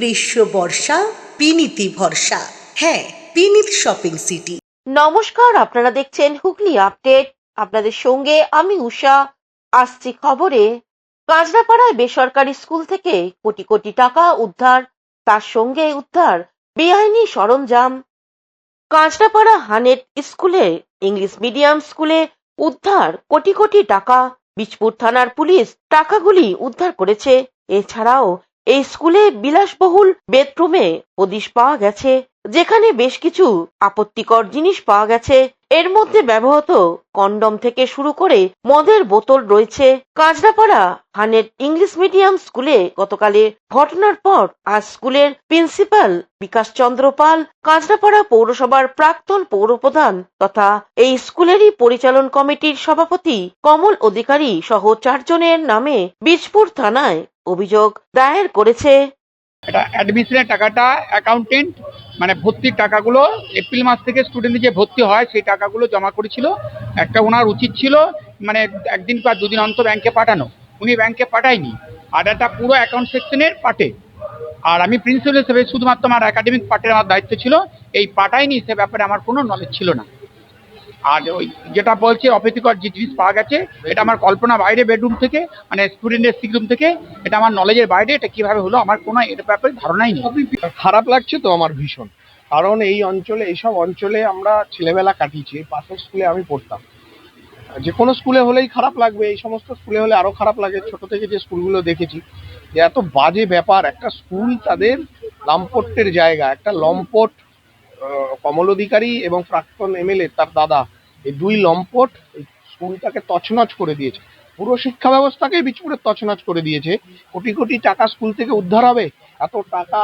গ্রীষ্ম বর্ষা বিনীতি ভরসা। হ্যাঁ, বিনীত শপিং সিটি। নমস্কার, আপনারা দেখছেন হুগলি আপডেট। আপনাদের সঙ্গে আমি উষা। আসছি খবরে। কাঁচরাপাড়ায় বেসরকারি স্কুল থেকে কোটি কোটি টাকা উদ্ধার, তার সঙ্গে উদ্ধার বেআইনি সরঞ্জাম। কাঁচরাপাড়া হানেট স্কুলে, ইংলিশ মিডিয়াম স্কুলে উদ্ধার কোটি কোটি টাকা। বীজপুর থানার পুলিশ টাকাগুলি উদ্ধার করেছে। এছাড়াও এই স্কুলে বিলাসবহুল বেডরুমে হদিশ পাওয়া গেছে, যেখানে বেশ কিছু আপত্তিকর জিনিস পাওয়া গেছে। এর মধ্যে ব্যবহৃত কন্ডম থেকে শুরু করে মদের বোতল রয়েছে। কাঁচরাপাড়া হানেট ইংলিশ মিডিয়াম স্কুলে গতকালে ঘটনার পর আজ স্কুলের প্রিন্সিপাল বিকাশ চন্দ্র পাল, কাঁচরাপাড়া পৌরসভার প্রাক্তন পৌরপ্রধান তথা এই স্কুলেরই পরিচালন কমিটির সভাপতি কমল অধিকারী সহ 4 জনের নামে বীজপুর থানায় অভিযোগ দায়ের করেছে। এটা অ্যাডমিশনের টাকাটা অ্যাকাউন্টেন্ট মানে ভর্তির টাকাগুলো এপ্রিল মাস থেকে স্টুডেন্ট যে ভর্তি হয় সেই টাকাগুলো জমা করেছিল। একটা ওনার উচিত ছিল মানে একদিন বা দুদিন অন্তর ব্যাংকে পাঠানো, উনি ব্যাংকে পাঠায়নি। আর এটা পুরো অ্যাকাউন্ট সেকশনের পার্টে, আর আমি প্রিন্সিপাল হিসেবে শুধুমাত্র আমার একাডেমিক পার্টের আমার দায়িত্ব ছিল, এই পাঠায়নি সে ব্যাপারে আমার কোনো নলেজ ছিল না। আর ওই যেটা বলছে অপ্রীতিকর যে জিনিস পাওয়া গেছে, এটা আমার কল্পনা বাইরে, বেডরুম থেকে মানে স্টুডেন্টের সিক রুম থেকে, এটা আমার নলেজের বাইরে। এটা কিভাবে হলো আমার কোনো এর ব্যাপারে ধারণাই নেই। খারাপ লাগছে তো আমার ভীষণ, কারণ এই অঞ্চলে, এইসব অঞ্চলে আমরা ছেলেবেলা কাটিয়েছি। পাশের স্কুলে আমি পড়তাম, যে কোনো স্কুলে হলেই খারাপ লাগবে, এই সমস্ত স্কুলে হলে আরো খারাপ লাগে। ছোট থেকে যে স্কুলগুলো দেখেছি, যে এত বাজে ব্যাপার। একটা স্কুল তাদের লম্পটের জায়গা, একটা লম্পট কমল অধিকারী এবং প্রাক্তন এমএলএ তার দাদা, এই দুই লম্পট এই স্কুলটাকে তছনছ করে দিয়েছে। পুরো শিক্ষা ব্যবস্থাকেই বীজপুরে তছনছ করে দিয়েছে। কোটি কোটি টাকা স্কুল থেকে উদ্ধার হবে, এত টাকা,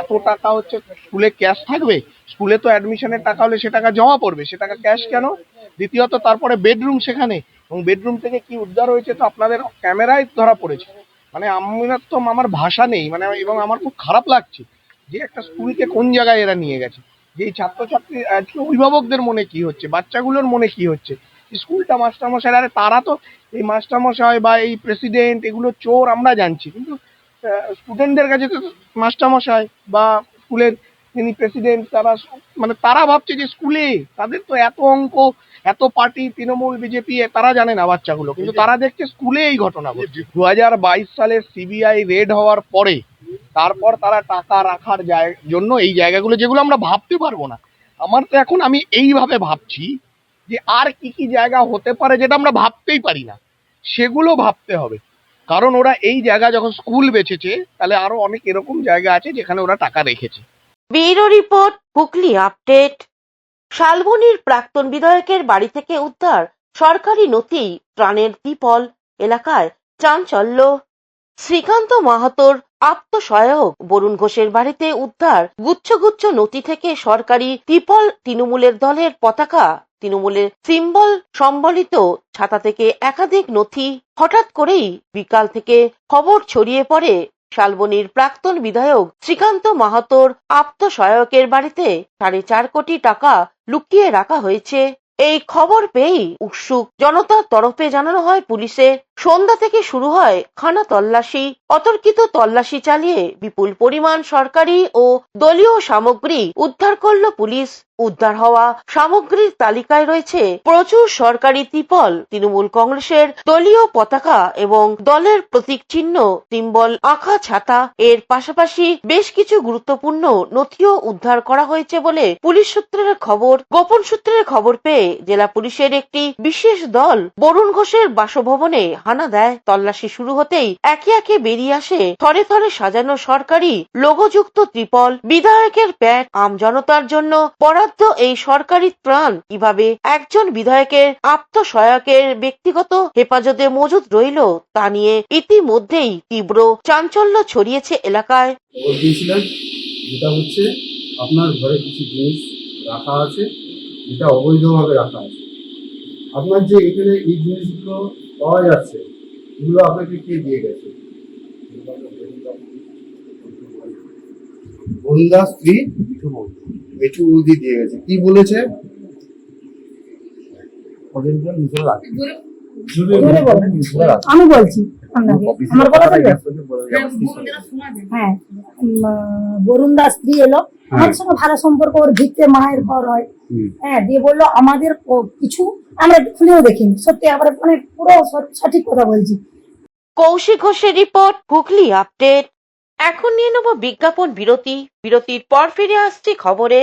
এত টাকা হচ্ছে স্কুলে ক্যাশ থাকবে? স্কুলে তো অ্যাডমিশনের টাকা হলে সে টাকা জমা পড়বে, সে টাকা ক্যাশ কেন? দ্বিতীয়ত তারপরে বেডরুম সেখানে, এবং বেডরুম থেকে কি উদ্ধার হয়েছে তো আপনাদের ক্যামেরায় ধরা পড়েছে। মানে আমার ভাষা নেই, মানে এবং আমার খুব খারাপ লাগছে যে একটা স্কুলকে কোন জায়গায় এরা নিয়ে গেছে। যে এই ছাত্রছাত্রী আজকে অভিভাবকদের মনে কি হচ্ছে, বাচ্চাগুলোর মনে কি হচ্ছে, স্কুলটা মাস্টারমশাই, আরে তারা তো এই মাস্টারমশাই বা এই প্রেসিডেন্ট এগুলো চোর আমরা জানছি, কিন্তু স্টুডেন্টদের কাছে তো মাস্টারমশাই বা স্কুলের যিনি প্রেসিডেন্ট তারা মানে তারা ভাবছে যে স্কুলে তাদের তো এত অঙ্ক, এত পার্টি, তৃণমূল, বিজেপি, তারা জানে না বাচ্চাগুলো, কিন্তু তারা দেখছে স্কুলে এই ঘটনা ঘটছে। 2022 সালের সিবিআই রেড হওয়ার পরে তারপর তারা টাকা রাখার জন্য এই জায়গাগুলো, যেগুলো আমরা ভাবতে পারবো না। আমার তো এখন আমি এইভাবে ভাবছি যে আর কি কি জায়গা হতে পারে যেটা আমরা ভাবতেই পারি না, সেগুলো ভাবতে হবে। কারণ ওরা এই জায়গা যখন স্কুল বেচেছে, তাহলে আরো অনেক এরকম জায়গা আছে যেখানে ওরা টাকা রেখেছে। Bureau report, Hooghly update. শালবনির প্রাক্তন বিধায়কের বাড়ি থেকে উদ্ধার সরকারি নথি, ত্রাণের ত্রিপল। এলাকায় চাঞ্চল্য। শ্রীকান্ত মাহাতোর আত্মসহায়ক বরুণ ঘোষের বাড়িতে উদ্ধার গুচ্ছ গুচ্ছ নথি থেকে সরকারি ত্রিপল, তৃণমূলের দলের পতাকা, তৃণমূলের সিম্বল সম্বলিত ছাতা থেকে একাধিক নথি। হঠাৎ করেই বিকাল থেকে খবর ছড়িয়ে পড়ে শালবনির প্রাক্তন বিধায়ক শ্রীকান্ত মাহাতোর আত্মসহায়কের বাড়িতে 4.5 কোটি টাকা লুকিয়ে রাখা হয়েছে। এই খবর পেয়েই উৎসুক জনতার তরফে জানানো হয় পুলিশে। সন্ধ্যা থেকে শুরু হয় খানা তল্লাশি। অতর্কিত তল্লাশি চালিয়ে বিপুল পরিমাণ সরকারি ও দলীয় সামগ্রী উদ্ধার করল পুলিশ। উদ্ধার হওয়া সামগ্রীর তালিকায় রয়েছে প্রচুর সরকারি ত্রিপল, তৃণমূল কংগ্রেসের দলীয় পতাকা এবং দলের প্রতীক চিহ্ন, সিম্বল আঁকা ছাতা। এর পাশাপাশি বেশ কিছু গুরুত্বপূর্ণ নথিও উদ্ধার করা হয়েছে বলে পুলিশ সূত্রের খবর। গোপন সূত্রের খবর পেয়ে জেলা পুলিশের একটি বিশেষ দল বরুণ ঘোষের বাসভবনে হানা দেয়। তল্লাশি শুরু হতেই একে একে বেরিয়ে আসে থরে থরে সাজানো সরকারি লোগোযুক্ত ত্রিপল, বিধায়কের প্যাড। আমজনতার জন্য বরাদ্দ এই সরকারি ত্রাণ কিভাবে একজন বিধায়কের আত্মসহায়কের ব্যক্তিগত হেফাজতে মজুদ রইল তা নিয়ে ইতিমধ্যেই তীব্র চাঞ্চল্য ছড়িয়েছে এলাকায়। যেটা হচ্ছে আপনার ঘরে কিছু জিনিস রাখা আছে, যেটা অবৈধভাবে রাখা আছে। আপনার যে এখানে এই জিনিসগুলো পাওয়া যাচ্ছে, এগুলো আপনাকে কে দিয়ে গেছে? বন্ধা স্ত্রী মিঠু বৌদি দিয়ে গেছে। কি বলেছে? আমি বলছি, অনেকক্ষণ লাগে আমার বলা যাবে হ্যাঁ বরুণ দাস স্ত্রী এলো আমাদের সঙ্গে ভালো সম্পর্ক, ওর ভিত্তে মায়ের ঘর হয়। হ্যাঁ, দিয়ে বললো আমাদের কিছু আমরা খুলেও দেখিনি, সত্যি আবার মানে পুরো সঠিক কথা বলছি। কৌশিক ঘোষের রিপোর্ট, হুগলি আপডেট। এখন নিয়ে নেব বিজ্ঞাপন বিরতি। বিরতির পর ফিরে আসছি খবরে।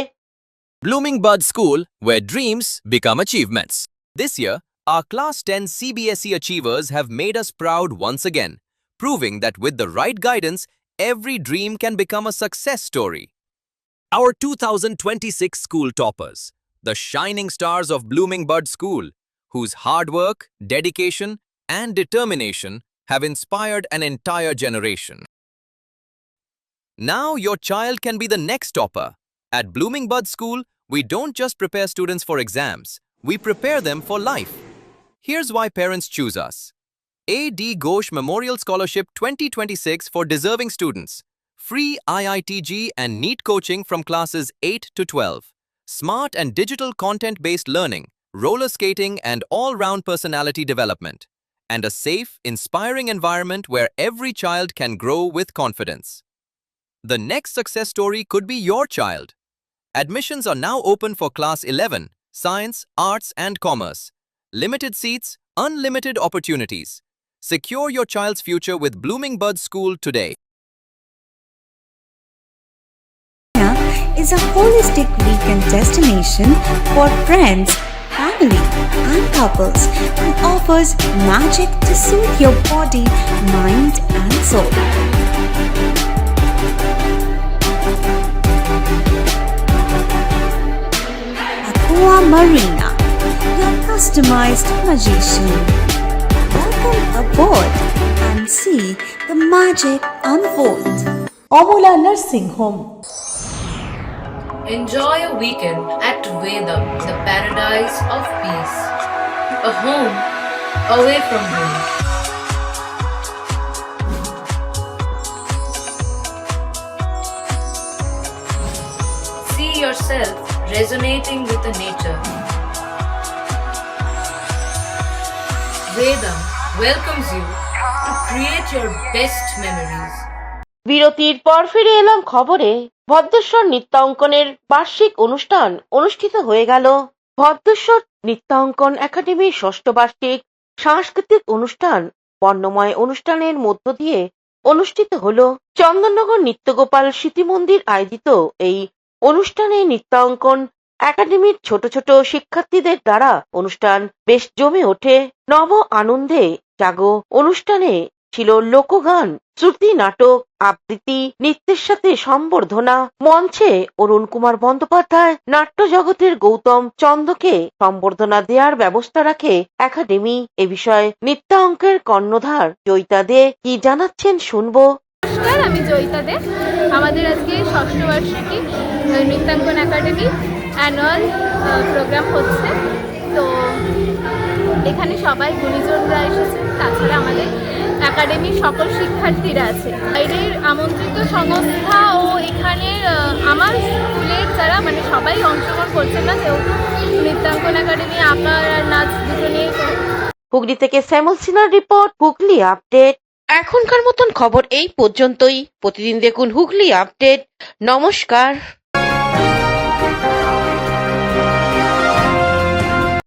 Blooming Bud School, where dreams become achievements. This year, our Class 10 CBSE achievers have made us proud once again, proving that with the right guidance, every dream can become a success story. Our 2026 school toppers, the shining stars of Blooming Bud School, whose hard work, dedication, and determination have inspired an entire generation. Now your child can be the next topper. At Blooming Bud School, we don't just prepare students for exams, we prepare them for life. Here's why parents choose us. A.D. Ghosh Memorial Scholarship 2026 for deserving students. Free IITG and NEET coaching from classes 8 to 12. Smart and digital content-based learning, roller skating and all-round personality development. And a safe, inspiring environment where every child can grow with confidence. The next success story could be your child. Admissions are now open for Class 11, Science, Arts and Commerce. Limited seats, unlimited opportunities. Secure your child's future with Blooming Bud School today. Is a holistic weekend destination for friends, family, and couples and offers magic to soothe your body, mind, and soul. Aqua Marina, your customized magician. Welcome aboard and see the magic unfold. Amala nursing home. Enjoy a weekend at Vedam, the paradise of peace. A home away from home. See yourself resonating with the nature. Vedam welcomes you to create your best memories. বিরতির পর ফিরে এলাম খবরে। ভদ্রেশ্বর নৃত্যাঙ্কনের বার্ষিক অনুষ্ঠান অনুষ্ঠিত হয়ে গেল। ভদ্রেশ্বর নৃত্যাঙ্কন একাডেমির ষষ্ঠ বার্ষিক সাংস্কৃতিক অনুষ্ঠান বর্ণময় অনুষ্ঠানের মধ্য দিয়ে অনুষ্ঠিত হল। চন্দননগর নিত্যগোপাল স্মৃতি মন্দির আয়োজিত এই অনুষ্ঠানে নৃত্যাঙ্কন একাডেমির ছোট ছোট শিক্ষার্থীদের দ্বারা অনুষ্ঠান বেশ জমে ওঠে। নব আনন্দে জাগো অনুষ্ঠানে ছিল লোকগান, শ্রুতি নাটক, আবৃত্তি, নৃত্যের সাথে সম্বর্ধনা। মঞ্চে অরুণ কুমার বন্দ্যোপাধ্যায়, নাট্য জগতের গৌতম চন্দকে সম্বর্ধনা দেওয়ার ব্যবস্থা রাখে একাডেমি। এ বিষয়ে নৃত্যাঙ্কের কর্ণধার জয়িতা দে কি জানাচ্ছেন শুনবো। নমস্কার, আমি জয়িতা দে। আমাদের আজকে ষষ্ঠ বার্ষিকী নৃত্যাঙ্কন একাডেমি অ্যানুয়াল প্রোগ্রাম হচ্ছে। তো এখানে সবাই গুণীজনরা এসেছে, তাছাড়া আমাদের একাডেমির সকল শিক্ষার্থীরা আছে, বাইরের আমন্ত্রিত সংস্থা ও এখানের আমার স্কুলের যারা মানে সবাই অংশগ্রহণ করছে না, যেহেতু নৃত্যাঙ্কন একাডেমি আঁকা আর নাচ দুটো নিয়ে। হুগলি থেকে শ্যামল সিনহার রিপোর্ট, হুগলি আপডেট। এখনকার মতন খবর এই পর্যন্তই। প্রতিদিন দেখুন হুগলি আপডেট। নমস্কার।